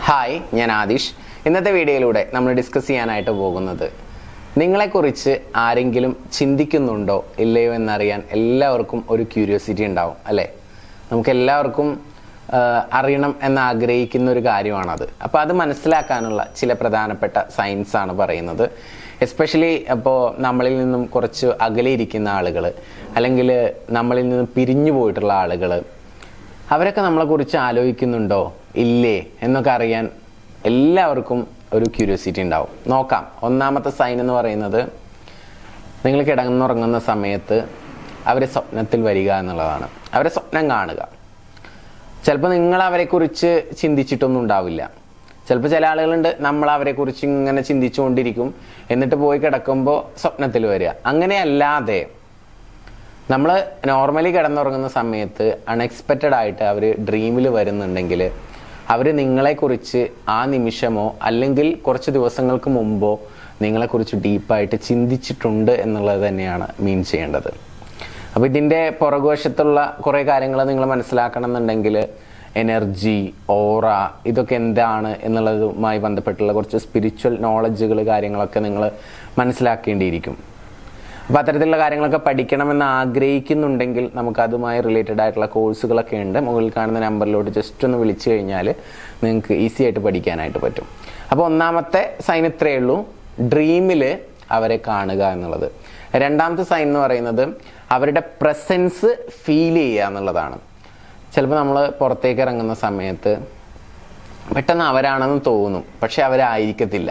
Hi, ഞാൻ ആദിഷ്. ഇന്നത്തെ വീഡിയോയിലൂടെ നമ്മൾ ഡിസ്കസ് ചെയ്യാനായിട്ട് പോകുന്നത് നിങ്ങളെക്കുറിച്ച് ആരെങ്കിലും ചിന്തിക്കുന്നുണ്ടോ ഇല്ലയോ എന്നറിയാൻ എല്ലാവർക്കും ഒരു ക്യൂരിയോസിറ്റി ഉണ്ടാവും അല്ലേ? നമുക്ക് എല്ലാവർക്കും അറിയണം എന്ന് ആഗ്രഹിക്കുന്ന ഒരു കാര്യമാണത്. അപ്പോൾ അത് മനസ്സിലാക്കാനുള്ള ചില പ്രധാനപ്പെട്ട സയൻസ് ആണ് പറയുന്നത്. എസ്പെഷ്യലി അപ്പോൾ നമ്മളിൽ നിന്നും കുറച്ച് അകലെ ഇരിക്കുന്ന ആളുകൾ, അല്ലെങ്കിൽ നമ്മളിൽ നിന്നും പിരിഞ്ഞു പോയിട്ടുള്ള ആളുകൾ, അവരൊക്കെ നമ്മളെക്കുറിച്ച് ആലോചിക്കുന്നുണ്ടോ ഇല്ലേ എന്നൊക്കെ അറിയാൻ എല്ലാവർക്കും ഒരു ക്യൂരിയോസിറ്റി ഉണ്ടാവും. നോക്കാം. ഒന്നാമത്തെ സൈൻ എന്ന് പറയുന്നത്, നിങ്ങൾ കിടന്നുറങ്ങുന്ന സമയത്ത് അവരെ സ്വപ്നത്തിൽ വരിക എന്നുള്ളതാണ്. അവരെ സ്വപ്നം കാണുക. ചിലപ്പോൾ നിങ്ങൾ അവരെക്കുറിച്ച് ചിന്തിച്ചിട്ടൊന്നും ഉണ്ടാവില്ല. ചിലപ്പോൾ ചില ആളുകളുണ്ട്, നമ്മൾ അവരെക്കുറിച്ച് ഇങ്ങനെ ചിന്തിച്ചുകൊണ്ടിരിക്കും, എന്നിട്ട് പോയി കിടക്കുമ്പോൾ സ്വപ്നത്തിൽ വരിക. അങ്ങനെയല്ലാതെ നമ്മൾ നോർമലി കിടന്നുറങ്ങുന്ന സമയത്ത് അൺഎക്സ്പെക്റ്റഡ് ആയിട്ട് അവർ ഡ്രീമിൽ വരുന്നുണ്ടെങ്കിൽ അവർ നിങ്ങളെക്കുറിച്ച് ആ നിമിഷമോ അല്ലെങ്കിൽ കുറച്ച് ദിവസങ്ങൾക്ക് മുമ്പോ നിങ്ങളെക്കുറിച്ച് ഡീപ്പായിട്ട് ചിന്തിച്ചിട്ടുണ്ട് എന്നുള്ളത് തന്നെയാണ് മീൻ ചെയ്യേണ്ടത്. അപ്പോൾ ഇതിൻ്റെ പുറകുവശത്തുള്ള കുറേ കാര്യങ്ങൾ നിങ്ങൾ മനസ്സിലാക്കണം എന്നുണ്ടെങ്കിൽ എനർജി, ഓറ, ഇതൊക്കെ എന്താണ് എന്നുള്ളതുമായി ബന്ധപ്പെട്ടുള്ള കുറച്ച് സ്പിരിച്വൽ നോളജുകൾ, കാര്യങ്ങളൊക്കെ നിങ്ങൾ മനസ്സിലാക്കേണ്ടിയിരിക്കും. അപ്പോൾ അത്തരത്തിലുള്ള കാര്യങ്ങളൊക്കെ പഠിക്കണമെന്ന് ആഗ്രഹിക്കുന്നുണ്ടെങ്കിൽ നമുക്ക് അതുമായി റിലേറ്റഡ് ആയിട്ടുള്ള കോഴ്സുകളൊക്കെ ഉണ്ട്. മുകളിൽ കാണുന്ന നമ്പറിലോട്ട് ജസ്റ്റ് ഒന്ന് വിളിച്ചു കഴിഞ്ഞാൽ നിങ്ങൾക്ക് ഈസി ആയിട്ട് പഠിക്കാനായിട്ട് പറ്റും. അപ്പോൾ ഒന്നാമത്തെ സൈൻ ഇത്രയേ ഉള്ളൂ, ഡ്രീമിൽ അവരെ കാണുക എന്നുള്ളത്. രണ്ടാമത്തെ സൈൻ എന്ന് പറയുന്നത് അവരുടെ പ്രസൻസ് ഫീൽ ചെയ്യുക എന്നുള്ളതാണ്. ചിലപ്പോൾ നമ്മൾ പുറത്തേക്ക് ഇറങ്ങുന്ന സമയത്ത് പെട്ടെന്ന് അവരാണെന്ന് തോന്നും, പക്ഷെ അവരായിരിക്കത്തില്ല.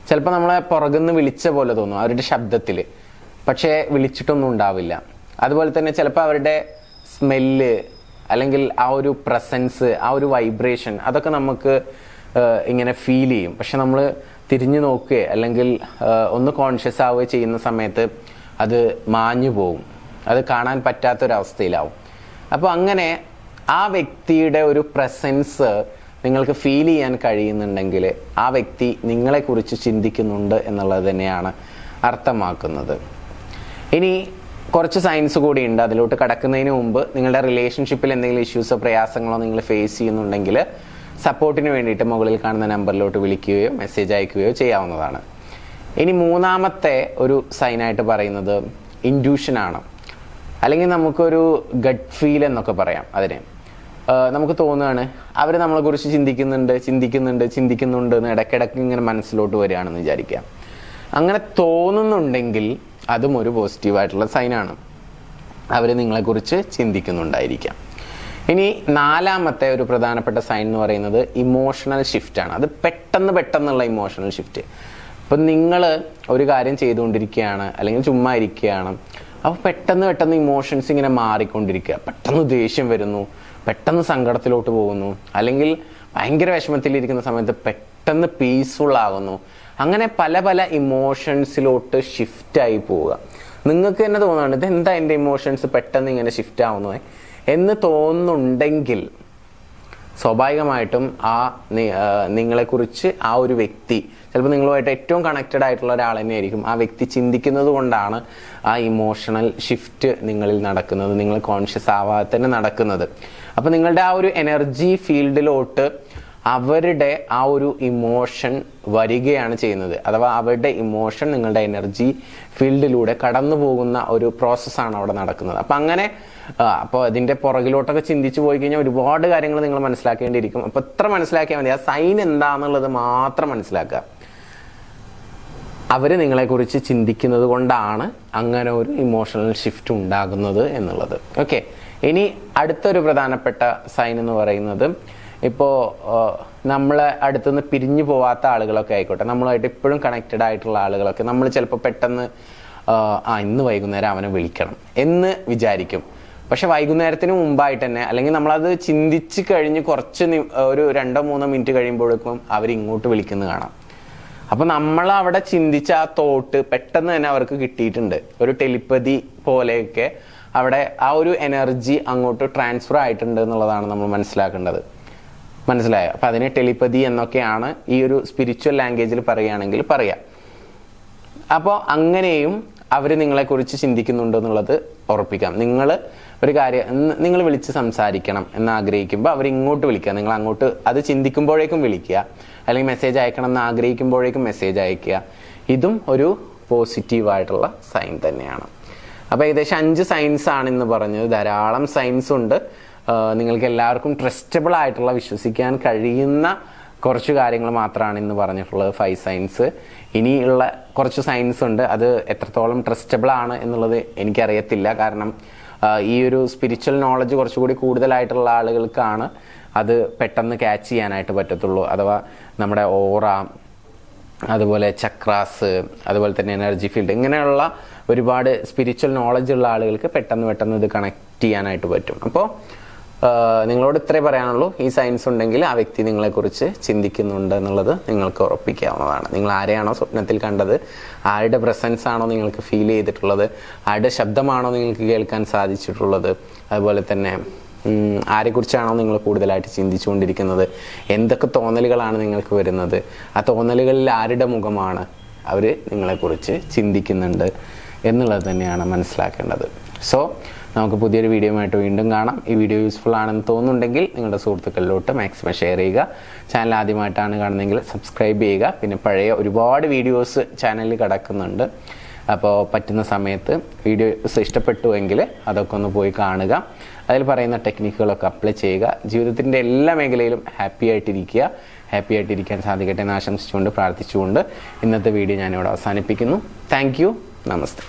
ചിലപ്പോൾ നമ്മളെ പുറകുന്ന് വിളിച്ച പോലെ തോന്നും അവരുടെ ശബ്ദത്തിൽ, പക്ഷേ വിളിച്ചിട്ടൊന്നും ഉണ്ടാവില്ല. അതുപോലെ തന്നെ ചിലപ്പോൾ അവരുടെ സ്മെല്ല് അല്ലെങ്കിൽ ആ ഒരു പ്രസൻസ്, ആ ഒരു വൈബ്രേഷൻ, അതൊക്കെ നമുക്ക് ഇങ്ങനെ ഫീൽ ചെയ്യും. പക്ഷെ നമ്മൾ തിരിഞ്ഞു നോക്കുകയോ അല്ലെങ്കിൽ ഒന്ന് കോൺഷ്യസ് ആവുകയോ ചെയ്യുന്ന സമയത്ത് അത് മാഞ്ഞു പോകും, അത് കാണാൻ പറ്റാത്തൊരവസ്ഥയിലാവും. അപ്പോൾ അങ്ങനെ ആ വ്യക്തിയുടെ ഒരു പ്രസൻസ് നിങ്ങൾക്ക് ഫീൽ ചെയ്യാൻ കഴിയുന്നുണ്ടെങ്കിൽ ആ വ്യക്തി നിങ്ങളെക്കുറിച്ച് ചിന്തിക്കുന്നുണ്ട് എന്നുള്ളത് തന്നെയാണ് അർത്ഥമാക്കുന്നത്. ഇനി കുറച്ച് സയൻസ് കൂടി ഉണ്ട്. അതിലോട്ട് കടക്കുന്നതിന് മുമ്പ് നിങ്ങളുടെ റിലേഷൻഷിപ്പിൽ എന്തെങ്കിലും ഇഷ്യൂസോ പ്രയാസങ്ങളോ നിങ്ങൾ ഫേസ് ചെയ്യുന്നുണ്ടെങ്കിൽ സപ്പോർട്ടിന് വേണ്ടിയിട്ട് മുകളിൽ കാണുന്ന നമ്പറിലോട്ട് വിളിക്കുകയോ മെസ്സേജ് അയക്കുകയോ ചെയ്യാവുന്നതാണ്. ഇനി മൂന്നാമത്തെ ഒരു സൈനായിട്ട് പറയുന്നത് ഇൻഡ്യൂഷനാണ്, അല്ലെങ്കിൽ നമുക്കൊരു ഗട്ട് ഫീൽ എന്നൊക്കെ പറയാം. അതിനെ നമുക്ക് തോന്നുകയാണ് അവർ നമ്മളെക്കുറിച്ച് ചിന്തിക്കുന്നുണ്ട് എന്ന് ഇടയ്ക്കിടയ്ക്ക് ഇങ്ങനെ മനസ്സിലോട്ട് വരികയാണെന്ന് വിചാരിക്കുക. അങ്ങനെ തോന്നുന്നുണ്ടെങ്കിൽ അതും ഒരു പോസിറ്റീവായിട്ടുള്ള സൈനാണ്. അവർ നിങ്ങളെക്കുറിച്ച് ചിന്തിക്കുന്നുണ്ടായിരിക്കാം. ഇനി നാലാമത്തെ ഒരു പ്രധാനപ്പെട്ട സൈൻ എന്ന് പറയുന്നത് ഇമോഷണൽ ഷിഫ്റ്റാണ്. അത് പെട്ടെന്നുള്ള ഇമോഷണൽ ഷിഫ്റ്റ്. ഇപ്പം നിങ്ങൾ ഒരു കാര്യം ചെയ്തുകൊണ്ടിരിക്കുകയാണ് അല്ലെങ്കിൽ ചുമ്മാ ഇരിക്കുകയാണ്, അപ്പോൾ പെട്ടെന്ന് ഇമോഷൻസ് ഇങ്ങനെ മാറിക്കൊണ്ടിരിക്കുക. പെട്ടെന്ന് ദേഷ്യം വരുന്നു, പെട്ടെന്ന് സങ്കടത്തിലോട്ട് പോകുന്നു, അല്ലെങ്കിൽ ഭയങ്കര വിഷമത്തിലിരിക്കുന്ന സമയത്ത് പെട്ടെന്ന് പീസ്ഫുൾ ആകുന്നു. അങ്ങനെ പല ഇമോഷൻസിലോട്ട് ഷിഫ്റ്റായി പോവുക. നിങ്ങൾക്ക് തന്നെ തോന്നുന്നുണ്ട് ഇതെന്താ എൻ്റെ ഇമോഷൻസ് പെട്ടെന്ന് ഇങ്ങനെ ഷിഫ്റ്റ് ആവുന്നത് എന്ന് തോന്നുന്നുണ്ടെങ്കിൽ സ്വാഭാവികമായിട്ടും നിങ്ങളെക്കുറിച്ച് ആ ഒരു വ്യക്തി, ചിലപ്പോൾ നിങ്ങളുമായിട്ട് ഏറ്റവും കണക്റ്റഡ് ആയിട്ടുള്ള ഒരാൾ തന്നെയായിരിക്കും. ആ വ്യക്തി ചിന്തിക്കുന്നത് കൊണ്ടാണ് ആ ഇമോഷണൽ ഷിഫ്റ്റ് നിങ്ങളിൽ നടക്കുന്നത്, നിങ്ങൾ കോൺഷ്യസ് ആവാതെ തന്നെ നടക്കുന്നത്. അപ്പോൾ നിങ്ങളുടെ ആ ഒരു എനർജി ഫീൽഡിലോട്ട് അവരുടെ ആ ഒരു ഇമോഷൻ വരികയാണ് ചെയ്യുന്നത്. അഥവാ അവരുടെ ഇമോഷൻ നിങ്ങളുടെ എനർജി ഫീൽഡിലൂടെ കടന്നു പോകുന്ന ഒരു പ്രോസസ്സാണ് അവിടെ നടക്കുന്നത്. അപ്പം അങ്ങനെ അപ്പോൾ ഇതിൻ്റെ പുറകിലോട്ടൊക്കെ ചിന്തിച്ചു പോയി കഴിഞ്ഞാൽ ഒരുപാട് കാര്യങ്ങൾ നിങ്ങൾ മനസ്സിലാക്കേണ്ടിയിരിക്കും. അപ്പോൾ ഇത്ര മനസ്സിലാക്കിയാൽ മതി, ആ സൈൻ എന്താണെന്നുള്ളത് മാത്രം മനസ്സിലാക്കുക. അവർ നിങ്ങളെക്കുറിച്ച് ചിന്തിക്കുന്നത് കൊണ്ടാണ് അങ്ങനെ ഒരു ഇമോഷണൽ ഷിഫ്റ്റ് ഉണ്ടാകുന്നത് എന്നുള്ളത്. ഓക്കെ. ഇനി അടുത്തൊരു പ്രധാനപ്പെട്ട സൈൻ എന്ന് പറയുന്നത്, ഇപ്പോൾ നമ്മളെ അടുത്തുനിന്ന് പിരിഞ്ഞു പോവാത്ത ആളുകളൊക്കെ ആയിക്കോട്ടെ, നമ്മളുമായിട്ട് ഇപ്പോഴും കണക്റ്റഡ് ആയിട്ടുള്ള ആളുകളൊക്കെ, നമ്മൾ ചിലപ്പോൾ പെട്ടെന്ന് ഇന്ന് വൈകുന്നേരം അവനെ വിളിക്കണം എന്ന് വിചാരിക്കും. പക്ഷെ വൈകുന്നേരത്തിന് മുമ്പായിട്ട് തന്നെ, അല്ലെങ്കിൽ നമ്മളത് ചിന്തിച്ച് കഴിഞ്ഞ് ഒരു 2-3 മിനിറ്റ് കഴിയുമ്പോഴേക്കും അവരിങ്ങോട്ട് വിളിക്കുന്നത് കാണാം. അപ്പോൾ നമ്മളവിടെ ചിന്തിച്ച ആ തോട്ട് പെട്ടെന്ന് തന്നെ അവർക്ക് കിട്ടിയിട്ടുണ്ട്. ഒരു ടെലിപ്പതി പോലെയൊക്കെ അവിടെ ആ ഒരു എനർജി അങ്ങോട്ട് ട്രാൻസ്ഫർ ആയിട്ടുണ്ട് എന്നുള്ളതാണ് നമ്മൾ മനസ്സിലാക്കേണ്ടത്. മനസ്സിലായോ? അപ്പം അതിനെ ടെലിപ്പതി എന്നൊക്കെയാണ് ഈ ഒരു സ്പിരിച്വൽ ലാംഗ്വേജിൽ പറയുകയാണെങ്കിൽ പറയാം. അപ്പോൾ അങ്ങനെയും അവർ നിങ്ങളെക്കുറിച്ച് ചിന്തിക്കുന്നുണ്ട് എന്നുള്ളത് ഉറപ്പിക്കാം. നിങ്ങൾ ഒരു കാര്യം നിങ്ങൾ വിളിച്ച് സംസാരിക്കണം എന്ന് ആഗ്രഹിക്കുമ്പോൾ അവർ ഇങ്ങോട്ട് വിളിക്കുക, നിങ്ങൾ അങ്ങോട്ട് അത് ചിന്തിക്കുമ്പോഴേക്കും വിളിക്കുക, അല്ലെങ്കിൽ മെസ്സേജ് അയക്കണം എന്ന് ആഗ്രഹിക്കുമ്പോഴേക്കും മെസ്സേജ് അയക്കുക. ഇതും ഒരു പോസിറ്റീവായിട്ടുള്ള സൈൻ തന്നെയാണ്. അപ്പോൾ ഏകദേശം 5 സൈൻസ് ആണെന്ന് പറഞ്ഞത്. ധാരാളം സൈൻസ് ഉണ്ട്. നിങ്ങൾക്ക് എല്ലാവർക്കും ട്രസ്റ്റബിൾ ആയിട്ടുള്ള വിശ്വസിക്കാൻ കഴിയുന്ന കുറച്ച് കാര്യങ്ങൾ മാത്രമാണ് ഇന്ന് പറഞ്ഞിട്ടുള്ളത്, 5 സൈൻസ്. ഇനിയുള്ള കുറച്ച് സൈൻസ് ഉണ്ട്. അത് എത്രത്തോളം ട്രസ്റ്റബിൾ ആണ് എന്നുള്ളത് എനിക്കറിയത്തില്ല. കാരണം ഈ ഒരു സ്പിരിച്വൽ നോളജ് കുറച്ചുകൂടി കൂടുതലായിട്ടുള്ള ആളുകൾക്കാണ് അത് പെട്ടെന്ന് ക്യാച്ച് ചെയ്യാനായിട്ട് പറ്റത്തുള്ളൂ. അഥവാ നമ്മുടെ ഓറ, അതുപോലെ ചക്രാസ്, അതുപോലെ തന്നെ എനർജി ഫീൽഡ്, ഇങ്ങനെയുള്ള ഒരുപാട് സ്പിരിച്വൽ നോളജ് ഉള്ള ആളുകൾക്ക് പെട്ടെന്ന് ഇത് കണക്ട് ചെയ്യാനായിട്ട് പറ്റും. അപ്പോൾ നിങ്ങളോട് ഇത്രേ പറയാനുള്ളൂ. ഈ സൈൻസ് ഉണ്ടെങ്കിൽ ആ വ്യക്തി നിങ്ങളെക്കുറിച്ച് ചിന്തിക്കുന്നുണ്ട് എന്നുള്ളത് നിങ്ങൾക്ക് ഉറപ്പിക്കാവുന്നതാണ്. നിങ്ങൾ ആരെയാണോ സ്വപ്നത്തിൽ കണ്ടത്, ആരുടെ പ്രസൻസ് ആണോ നിങ്ങൾക്ക് ഫീൽ ചെയ്തിട്ടുള്ളത്, ആരുടെ ശബ്ദമാണോ നിങ്ങൾക്ക് കേൾക്കാൻ സാധിച്ചിട്ടുള്ളത്, അതുപോലെ തന്നെ ആരെക്കുറിച്ചാണോ നിങ്ങൾ കൂടുതലായിട്ട് ചിന്തിച്ചുകൊണ്ടിരിക്കുന്നത്, എന്തൊക്കെ തോന്നലുകളാണ് നിങ്ങൾക്ക് വരുന്നത്, ആ തോന്നലുകളിൽ ആരുടെ മുഖമാണ് അവർ നിങ്ങളെക്കുറിച്ച് ചിന്തിക്കുന്നുണ്ട് എന്നുള്ളത് തന്നെയാണ് മനസ്സിലാക്കേണ്ടത്. സോ നമുക്ക് പുതിയൊരു വീഡിയോയുമായിട്ട് വീണ്ടും കാണാം. ഈ വീഡിയോ യൂസ്ഫുൾ ആണെന്ന് തോന്നുന്നുണ്ടെങ്കിൽ നിങ്ങളുടെ സുഹൃത്തുക്കളിലോട്ട് മാക്സിമം ഷെയർ ചെയ്യുക. ചാനൽ ആദ്യമായിട്ടാണ് കാണുന്നതെങ്കിൽ സബ്സ്ക്രൈബ് ചെയ്യുക. പിന്നെ പഴയ ഒരുപാട് വീഡിയോസ് ചാനലിൽ കിടക്കുന്നുണ്ട്. അപ്പോൾ പറ്റുന്ന സമയത്ത് വീഡിയോസ് ഇഷ്ടപ്പെട്ടുവെങ്കിൽ അതൊക്കെ ഒന്ന് പോയി കാണുക. അതിൽ പറയുന്ന ടെക്നിക്കുകളൊക്കെ അപ്ലൈ ചെയ്യുക. ജീവിതത്തിൻ്റെ എല്ലാ മേഖലയിലും ഹാപ്പി ആയിട്ടിരിക്കാൻ സാധിക്കട്ടെ എന്ന് ആശംസിച്ചുകൊണ്ട് പ്രാർത്ഥിച്ചുകൊണ്ട് ഇന്നത്തെ വീഡിയോ ഞാനിവിടെ അവസാനിപ്പിക്കുന്നു. Thank you. നമസ്തേ.